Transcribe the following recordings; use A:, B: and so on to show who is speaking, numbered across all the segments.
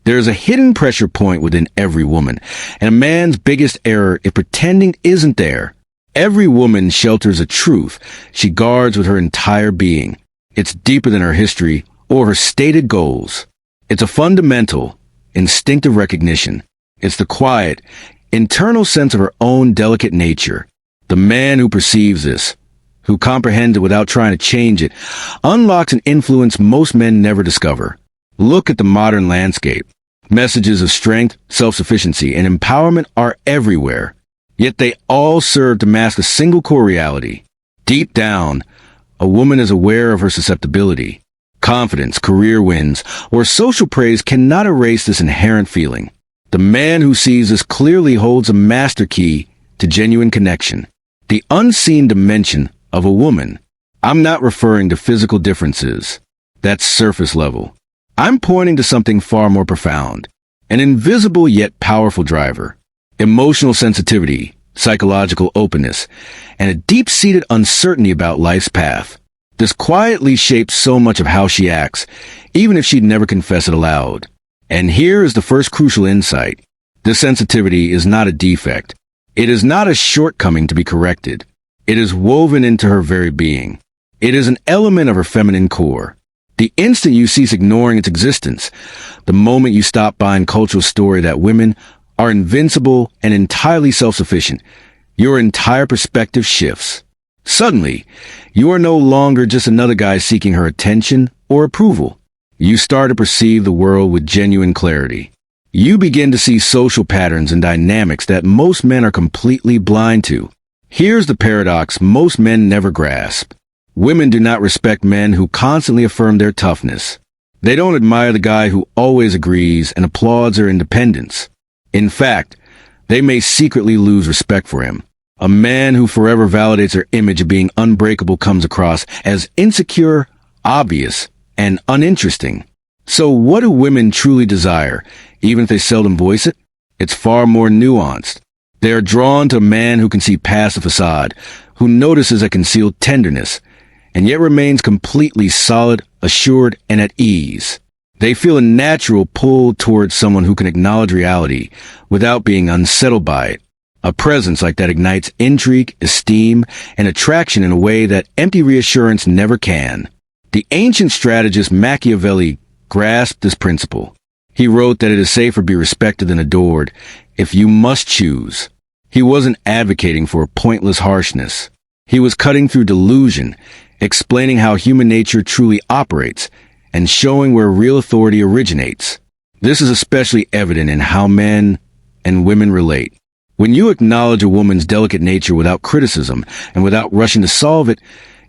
A: There's a hidden pressure point within every woman, and a man's biggest error is pretending isn't there. Every woman shelters a truth she guards with her entire being. It's deeper than her history or her stated goals. It's a fundamental, instinctive recognition. It's the quiet, internal sense of her own delicate nature. The man who perceives this, who comprehends it without trying to change it, unlocks an influence most men never discover. Look at the modern landscape. Messages of strength, self-sufficiency, and empowerment are everywhere. Yet they all serve to mask a single core reality. Deep down, a woman is aware of her susceptibility. Confidence, career wins, or social praise cannot erase this inherent feeling. The man who sees this clearly holds a master key to genuine connection. The unseen dimension of a woman. I'm not referring to physical differences. That's surface level. I'm pointing to something far more profound. An invisible yet powerful driver. Emotional sensitivity, psychological openness, and a deep-seated uncertainty about life's path. This quietly shapes so much of how she acts, even if she'd never confess it aloud. And here is the first crucial insight. This sensitivity is not a defect. It is not a shortcoming to be corrected. It is woven into her very being. It is an element of her feminine core. The instant you cease ignoring its existence, the moment you stop buying cultural story that women are invincible and entirely self-sufficient, your entire perspective shifts. Suddenly, you are no longer just another guy seeking her attention or approval. You start to perceive the world with genuine clarity. You begin to see social patterns and dynamics that most men are completely blind to. Here's the paradox most men never grasp. Women do not respect men who constantly affirm their toughness. They don't admire the guy who always agrees and applauds their independence. In fact, they may secretly lose respect for him. A man who forever validates their image of being unbreakable comes across as insecure, obvious, and uninteresting. So what do women truly desire, even if they seldom voice it? It's far more nuanced. They are drawn to a man who can see past the facade, who notices a concealed tenderness, and yet remains completely solid, assured, and at ease. They feel a natural pull towards someone who can acknowledge reality without being unsettled by it. A presence like that ignites intrigue, esteem, and attraction in a way that empty reassurance never can. The ancient strategist Machiavelli grasped this principle. He wrote that it is safer to be respected than adored if you must choose. He wasn't advocating for a pointless harshness. He was cutting through delusion, explaining how human nature truly operates, and showing where real authority originates. This is especially evident in how men and women relate. When you acknowledge a woman's delicate nature without criticism and without rushing to solve it,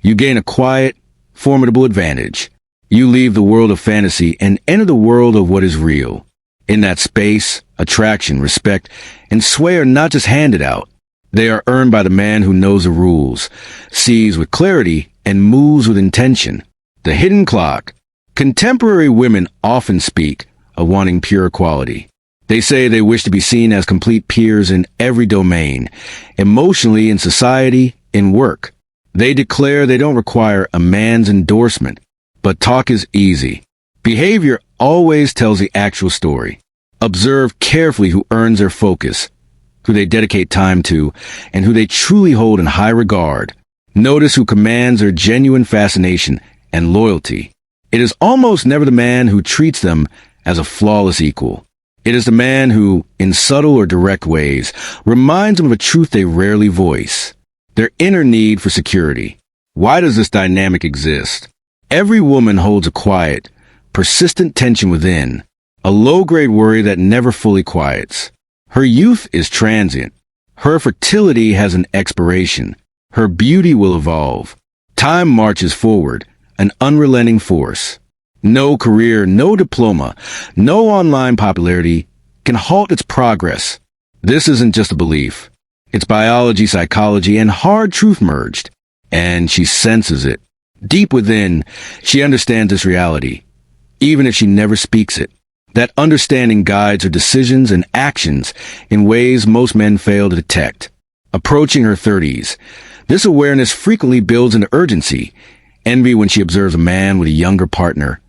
A: you gain a quiet, formidable advantage. You leave the world of fantasy and enter the world of what is real. In that space, attraction, respect, and sway are not just handed out. They are earned by the man who knows the rules, sees with clarity, and moves with intention. The hidden clock. Contemporary women often speak of wanting pure equality. They say they wish to be seen as complete peers in every domain, emotionally, in society, in work. They declare they don't require a man's endorsement, but talk is easy. Behavior always tells the actual story. Observe carefully who earns their focus, who they dedicate time to, and who they truly hold in high regard. Notice who commands their genuine fascination and loyalty. It is almost never the man who treats them as a flawless equal. It is the man who, in subtle or direct ways, reminds them of a truth they rarely voice. Their inner need for security. Why does this dynamic exist? Every woman holds a quiet, persistent tension within, a low-grade worry that never fully quiets. Her youth is transient. Her fertility has an expiration. Her beauty will evolve. Time marches forward, an unrelenting force. No career, no diploma, no online popularity can halt its progress. This isn't just a belief. It's biology, psychology, and hard truth merged. And she senses it. Deep within, she understands this reality, even if she never speaks it. That understanding guides her decisions and actions in ways most men fail to detect. Approaching her 30s, this awareness frequently builds into urgency, envy when she observes a man with a younger partner,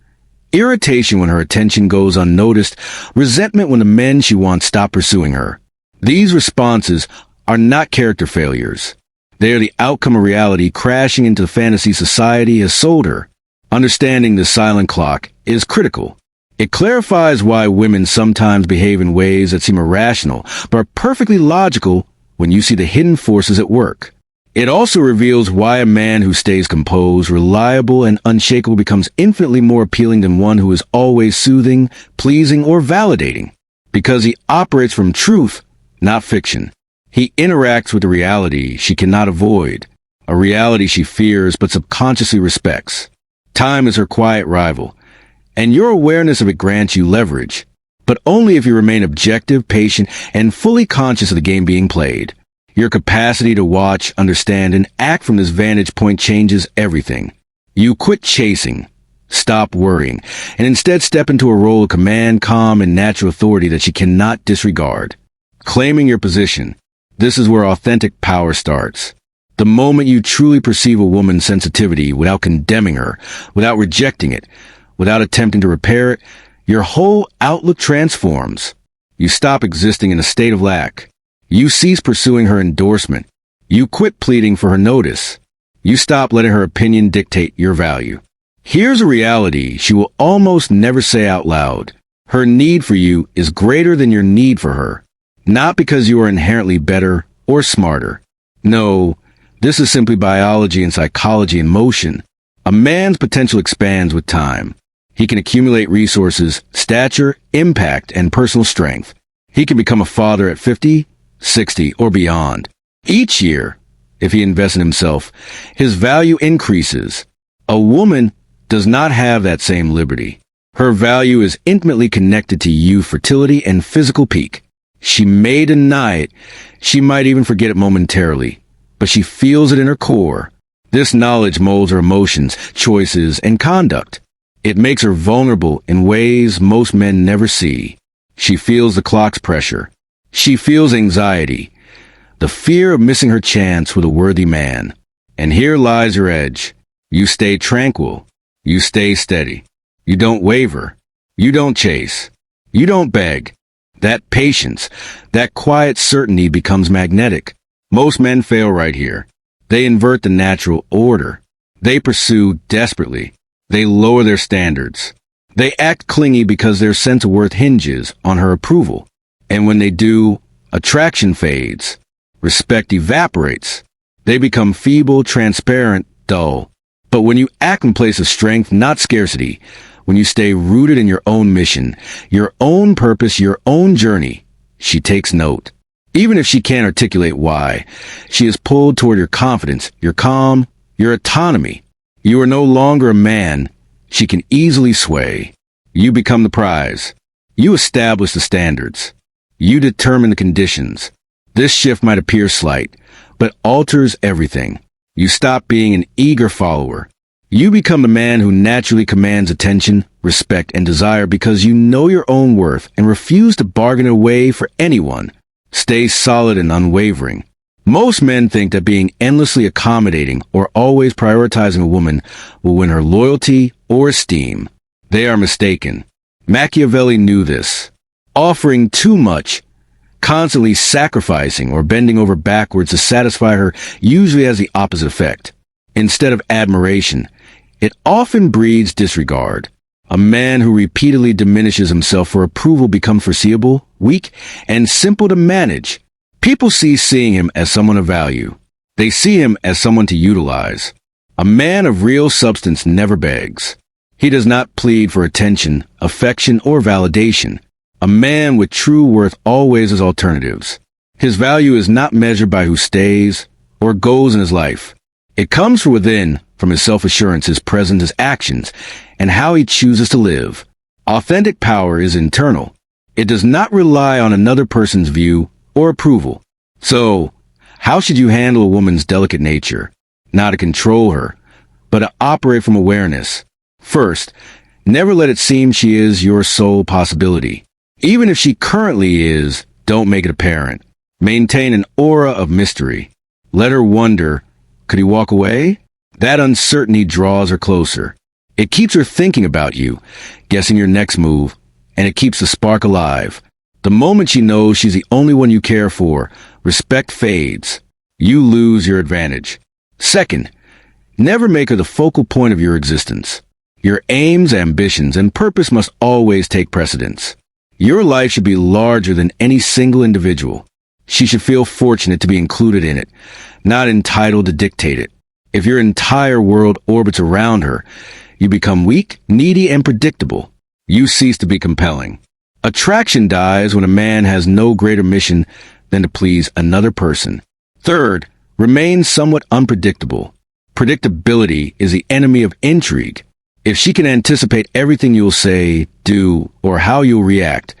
A: irritation when her attention goes unnoticed, resentment when the men she wants stop pursuing her. These responses are not character failures. They are the outcome of reality crashing into the fantasy society has sold her. Understanding the silent clock is critical. It clarifies why women sometimes behave in ways that seem irrational, but are perfectly logical when you see the hidden forces at work. It also reveals why a man who stays composed, reliable, and unshakable becomes infinitely more appealing than one who is always soothing, pleasing, or validating. Because he operates from truth, not fiction. He interacts with a reality she cannot avoid, a reality she fears but subconsciously respects. Time is her quiet rival, and your awareness of it grants you leverage, but only if you remain objective, patient, and fully conscious of the game being played. Your capacity to watch, understand, and act from this vantage point changes everything. You quit chasing, stop worrying, and instead step into a role of command, calm, and natural authority that she cannot disregard. Claiming your position. This is where authentic power starts. The moment you truly perceive a woman's sensitivity without condemning her, without rejecting it, without attempting to repair it, your whole outlook transforms. You stop existing in a state of lack. You cease pursuing her endorsement. You quit pleading for her notice. You stop letting her opinion dictate your value. Here's a reality she will almost never say out loud. Her need for you is greater than your need for her. Not because you are inherently better or smarter. No, this is simply biology and psychology in motion. A man's potential expands with time. He can accumulate resources, stature, impact, and personal strength. He can become a father at 50, 60, or beyond. Each year, if he invests in himself, his value increases. A woman does not have that same liberty. Her value is intimately connected to youth, fertility, and physical peak. She may deny it, she might even forget it momentarily, but she feels it in her core. This knowledge molds her emotions, choices, and conduct. It makes her vulnerable in ways most men never see. She feels the clock's pressure. She feels anxiety, the fear of missing her chance with a worthy man. And here lies your edge. You stay tranquil. You stay steady. You don't waver. You don't chase. You don't beg. That patience, that quiet certainty becomes magnetic. Most men fail right here. They invert the natural order. They pursue desperately. They lower their standards. They act clingy because their sense of worth hinges on her approval. And when they do, attraction fades. Respect evaporates. They become feeble, transparent, dull. But when you act in place of strength, not scarcity, when you stay rooted in your own mission, your own purpose, your own journey, she takes note. Even if she can't articulate why, she is pulled toward your confidence, your calm, your autonomy. You are no longer a man she can easily sway. You become the prize. You establish the standards. You determine the conditions. This shift might appear slight, but alters everything. You stop being an eager follower. You become the man who naturally commands attention, respect, and desire because you know your own worth and refuse to bargain away for anyone. Stay solid and unwavering. Most men think that being endlessly accommodating or always prioritizing a woman will win her loyalty or esteem. They are mistaken. Machiavelli knew this. Offering too much, constantly sacrificing or bending over backwards to satisfy her usually has the opposite effect. Instead of admiration, it often breeds disregard. A man who repeatedly diminishes himself for approval becomes foreseeable, weak, and simple to manage. People cease seeing him as someone of value. They see him as someone to utilize. A man of real substance never begs. He does not plead for attention, affection, or validation. A man with true worth always has alternatives. His value is not measured by who stays or goes in his life. It comes from within, from his self-assurance, his presence, his actions, and how he chooses to live. Authentic power is internal. It does not rely on another person's view or approval. So, how should you handle a woman's delicate nature? Not to control her, but to operate from awareness. First, never let it seem she is your sole possibility. Even if she currently is, don't make it apparent. Maintain an aura of mystery. Let her wonder, could he walk away? That uncertainty draws her closer. It keeps her thinking about you, guessing your next move, and it keeps the spark alive. The moment she knows she's the only one you care for, respect fades. You lose your advantage. Second, never make her the focal point of your existence. Your aims, ambitions, and purpose must always take precedence. Your life should be larger than any single individual. She should feel fortunate to be included in it, not entitled to dictate it. If your entire world orbits around her, you become weak, needy, and predictable. You cease to be compelling. Attraction dies when a man has no greater mission than to please another person. Third, remain somewhat unpredictable. Predictability is the enemy of intrigue. If she can anticipate everything you'll say, do, or how you'll react,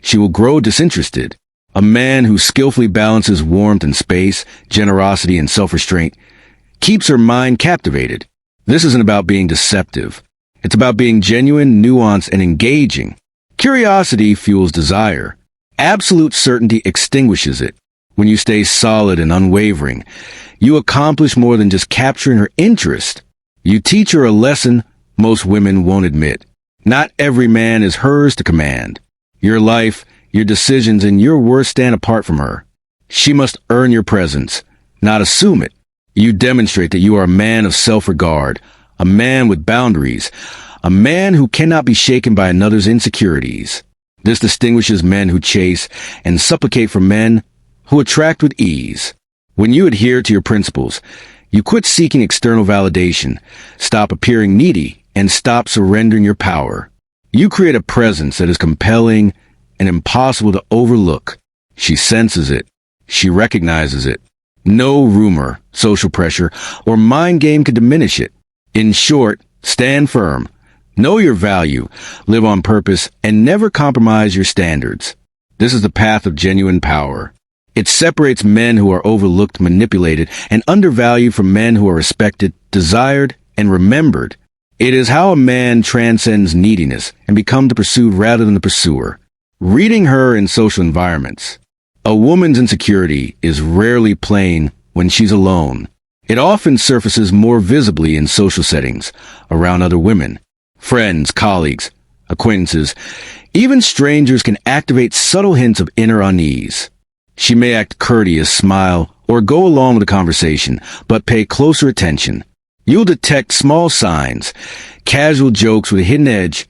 A: she will grow disinterested. A man who skillfully balances warmth and space, generosity and self-restraint, keeps her mind captivated. This isn't about being deceptive. It's about being genuine, nuanced, and engaging. Curiosity fuels desire. Absolute certainty extinguishes it. When you stay solid and unwavering, you accomplish more than just capturing her interest. You teach her a lesson most women won't admit. Not every man is hers to command. Your life, your decisions, and your worth stand apart from her. She must earn your presence, not assume it. You demonstrate that you are a man of self-regard, a man with boundaries, a man who cannot be shaken by another's insecurities. This distinguishes men who chase and supplicate from men who attract with ease. When you adhere to your principles, you quit seeking external validation, stop appearing needy, and stop surrendering your power. You create a presence that is compelling and impossible to overlook. She senses it. She recognizes it. No rumor, social pressure, or mind game can diminish it. In short, stand firm. Know your value, live on purpose, and never compromise your standards. This is the path of genuine power. It separates men who are overlooked, manipulated, and undervalued from men who are respected, desired, and remembered. It is how a man transcends neediness and becomes the pursued rather than the pursuer. Reading her in social environments. A woman's insecurity is rarely plain when she's alone. It often surfaces more visibly in social settings, around other women. Friends, colleagues, acquaintances, even strangers can activate subtle hints of inner unease. She may act courteous, smile, or go along with the conversation, but pay closer attention. You'll detect small signs, casual jokes with a hidden edge,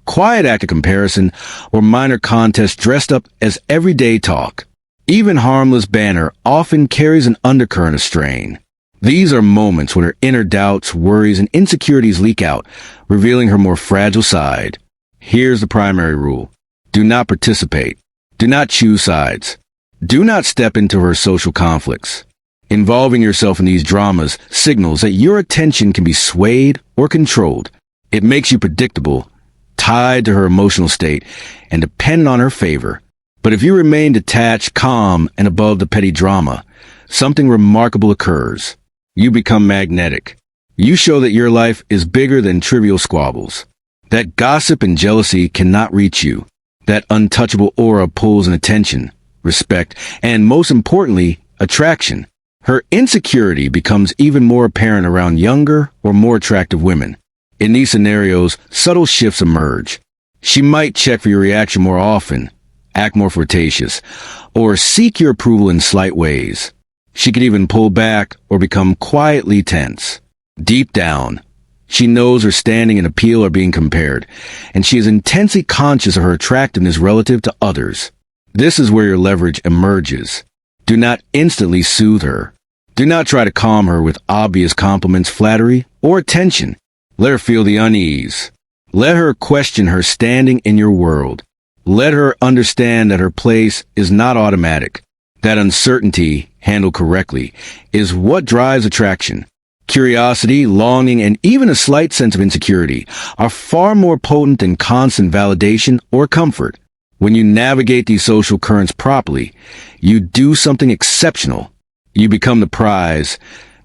A: quiet act of comparison, or minor contests dressed up as everyday talk. Even harmless banter often carries an undercurrent of strain. These are moments when her inner doubts, worries, and insecurities leak out, revealing her more fragile side. Here's the primary rule. Do not participate. Do not choose sides. Do not step into her social conflicts. Involving yourself in these dramas signals that your attention can be swayed or controlled. It makes you predictable, tied to her emotional state, and dependent on her favor. But if you remain detached, calm, and above the petty drama, something remarkable occurs. You become magnetic. You show that your life is bigger than trivial squabbles. That gossip and jealousy cannot reach you. That untouchable aura pulls in attention, respect, and most importantly, attraction. Her insecurity becomes even more apparent around younger or more attractive women. In these scenarios, subtle shifts emerge. She might check for your reaction more often, act more flirtatious, or seek your approval in slight ways. She could even pull back or become quietly tense. Deep down, she knows her standing and appeal are being compared, and she is intensely conscious of her attractiveness relative to others. This is where your leverage emerges. Do not instantly soothe her. Do not try to calm her with obvious compliments, flattery, or attention. Let her feel the unease. Let her question her standing in your world. Let her understand that her place is not automatic. That uncertainty, handled correctly, is what drives attraction. Curiosity, longing, and even a slight sense of insecurity are far more potent than constant validation or comfort. When you navigate these social currents properly, you do something exceptional. You become the prize,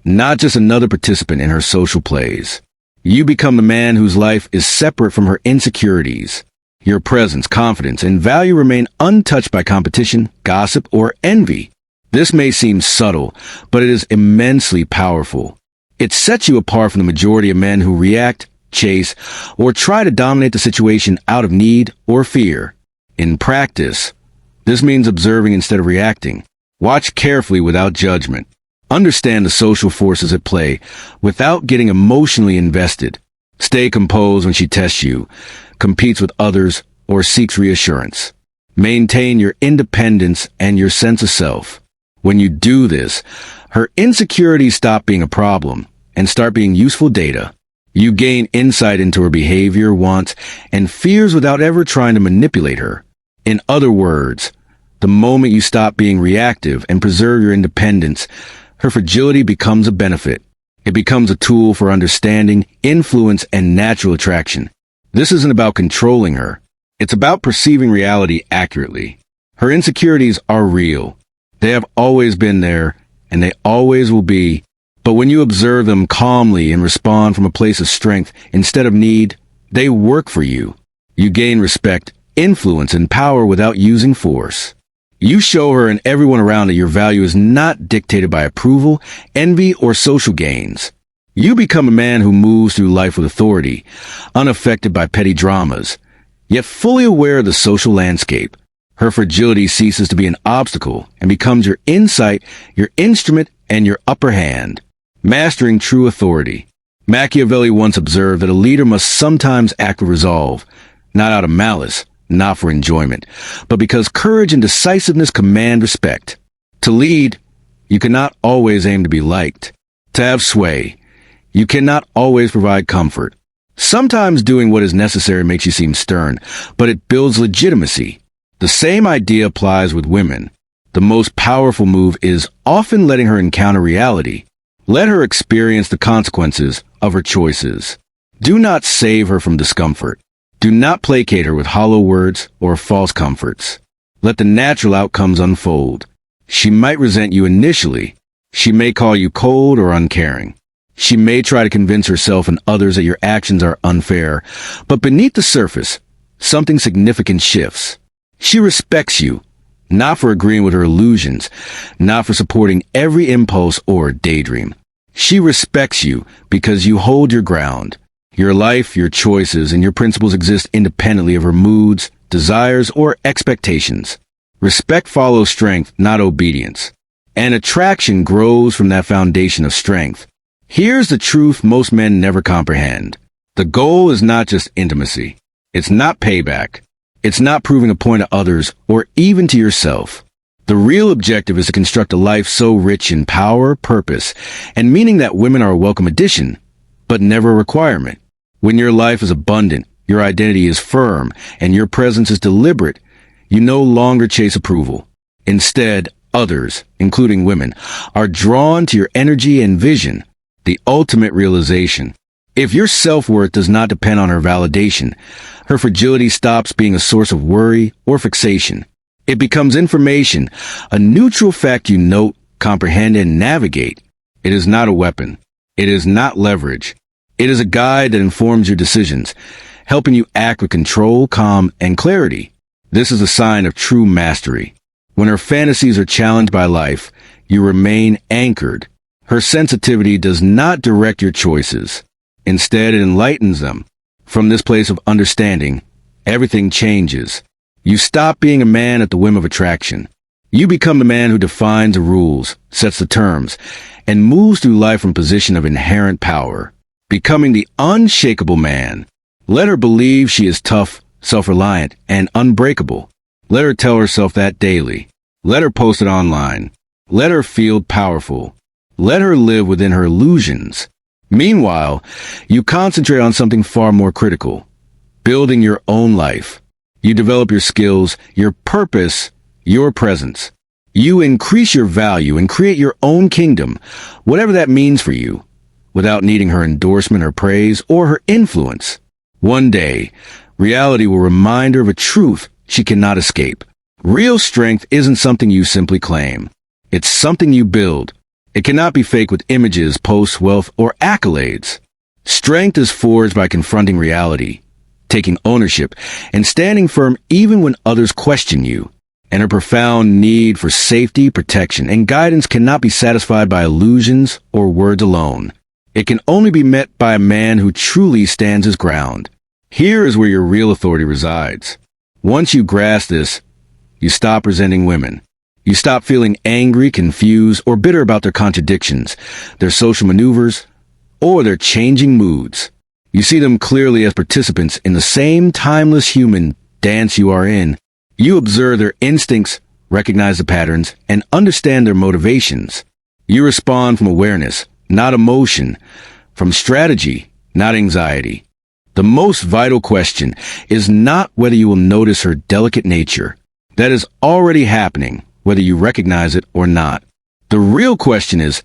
A: not just another participant in her social plays. You become the man whose life is separate from her insecurities. Your presence, confidence, and value remain untouched by competition, gossip, or envy. This may seem subtle, but it is immensely powerful. It sets you apart from the majority of men who react chase, or try to dominate the situation out of need or fear. In practice, this means observing instead of reacting. Watch carefully without judgment. Understand the social forces at play without getting emotionally invested. Stay composed when she tests you, competes with others, or seeks reassurance. Maintain your independence and your sense of self. When you do this, her insecurities stop being a problem and start being useful data. You gain insight into her behavior, wants, and fears without ever trying to manipulate her. In other words, the moment you stop being reactive and preserve your independence, her fragility becomes a benefit. It becomes a tool for understanding, influence, and natural attraction. This isn't about controlling her. It's about perceiving reality accurately. Her insecurities are real. They have always been there, and they always will be. But when you observe them calmly and respond from a place of strength instead of need, they work for you. You gain respect, influence, and power without using force. You show her and everyone around that your value is not dictated by approval, envy, or social gains. You become a man who moves through life with authority, unaffected by petty dramas, yet fully aware of the social landscape. Her fragility ceases to be an obstacle and becomes your insight, your instrument, and your upper hand. Mastering true authority. Machiavelli once observed that a leader must sometimes act with resolve, not out of malice, not for enjoyment, but because courage and decisiveness command respect. To lead, you cannot always aim to be liked. To have sway, you cannot always provide comfort. Sometimes doing what is necessary makes you seem stern, but it builds legitimacy. The same idea applies with women. The most powerful move is often letting her encounter reality. Let her experience the consequences of her choices. Do not save her from discomfort. Do not placate her with hollow words or false comforts. Let the natural outcomes unfold. She might resent you initially. She may call you cold or uncaring. She may try to convince herself and others that your actions are unfair. But beneath the surface, something significant shifts. She respects you, not for agreeing with her illusions, not for supporting every impulse or daydream. She respects you because you hold your ground. Your life, your choices, and your principles exist independently of her moods, desires, or expectations. Respect follows strength, not obedience. And attraction grows from that foundation of strength. Here's the truth most men never comprehend. The goal is not just intimacy. It's not payback. It's not proving a point to others or even to yourself. The real objective is to construct a life so rich in power, purpose, and meaning that women are a welcome addition, but never a requirement. When your life is abundant, your identity is firm, and your presence is deliberate, you no longer chase approval. Instead, others, including women, are drawn to your energy and vision, the ultimate realization. If your self-worth does not depend on her validation, her fragility stops being a source of worry or fixation. It becomes information, a neutral fact you note, comprehend, and navigate. It is not a weapon. It is not leverage. It is a guide that informs your decisions, helping you act with control, calm, and clarity. This is a sign of true mastery. When her fantasies are challenged by life, you remain anchored. Her sensitivity does not direct your choices. Instead, it enlightens them. From this place of understanding, everything changes. You stop being a man at the whim of attraction. You become the man who defines the rules, sets the terms, and moves through life from a position of inherent power, becoming the unshakable man. Let her believe she is tough, self-reliant, and unbreakable. Let her tell herself that daily. Let her post it online. Let her feel powerful. Let her live within her illusions. Meanwhile, you concentrate on something far more critical, building your own life. You develop your skills, your purpose, your presence. You increase your value and create your own kingdom, whatever that means for you, without needing her endorsement or praise or her influence. One day, reality will remind her of a truth she cannot escape. Real strength isn't something you simply claim. It's something you build. It cannot be faked with images, posts, wealth, or accolades. Strength is forged by confronting reality, taking ownership, and standing firm even when others question you. And her profound need for safety, protection, and guidance cannot be satisfied by illusions or words alone. It can only be met by a man who truly stands his ground. Here is where your real authority resides. Once you grasp this, you stop resenting women. You stop feeling angry, confused, or bitter about their contradictions, their social maneuvers, or their changing moods. You see them clearly as participants in the same timeless human dance you are in. You observe their instincts, recognize the patterns, and understand their motivations. You respond from awareness, not emotion, from strategy, not anxiety. The most vital question is not whether you will notice her delicate nature. That is already happening, whether you recognize it or not. The real question is,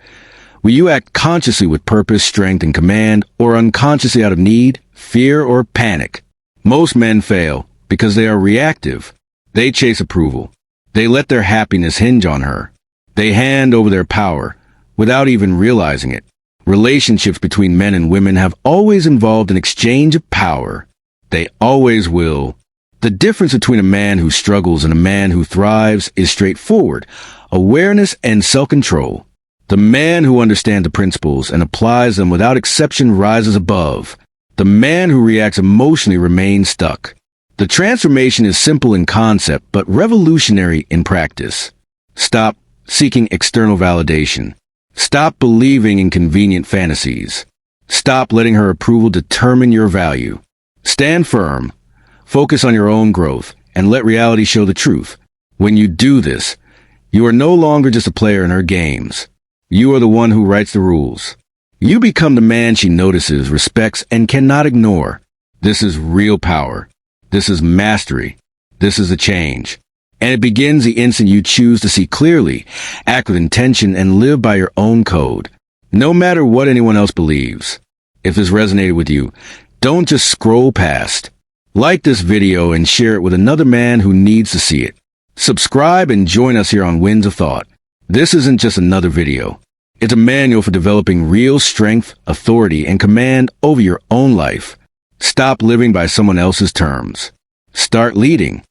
A: will you act consciously with purpose, strength, and command, or unconsciously out of need, fear, or panic? Most men fail because they are reactive. They chase approval. They let their happiness hinge on her. They hand over their power without even realizing it. Relationships between men and women have always involved an exchange of power. They always will. The difference between a man who struggles and a man who thrives is straightforward: awareness and self-control. The man who understands the principles and applies them without exception rises above. The man who reacts emotionally remains stuck. The transformation is simple in concept, but revolutionary in practice. Stop seeking external validation. Stop believing in convenient fantasies. Stop letting her approval determine your value. Stand firm. Focus on your own growth, and let reality show the truth. When you do this, you are no longer just a player in her games. You are the one who writes the rules. You become the man she notices, respects, and cannot ignore. This is real power. This is mastery. This is a change. And it begins the instant you choose to see clearly, act with intention, and live by your own code. No matter what anyone else believes. If this resonated with you, don't just scroll past. Like this video and share it with another man who needs to see it. Subscribe and join us here on Winds of Thought. This isn't just another video. It's a manual for developing real strength, authority, and command over your own life. Stop living by someone else's terms. Start leading.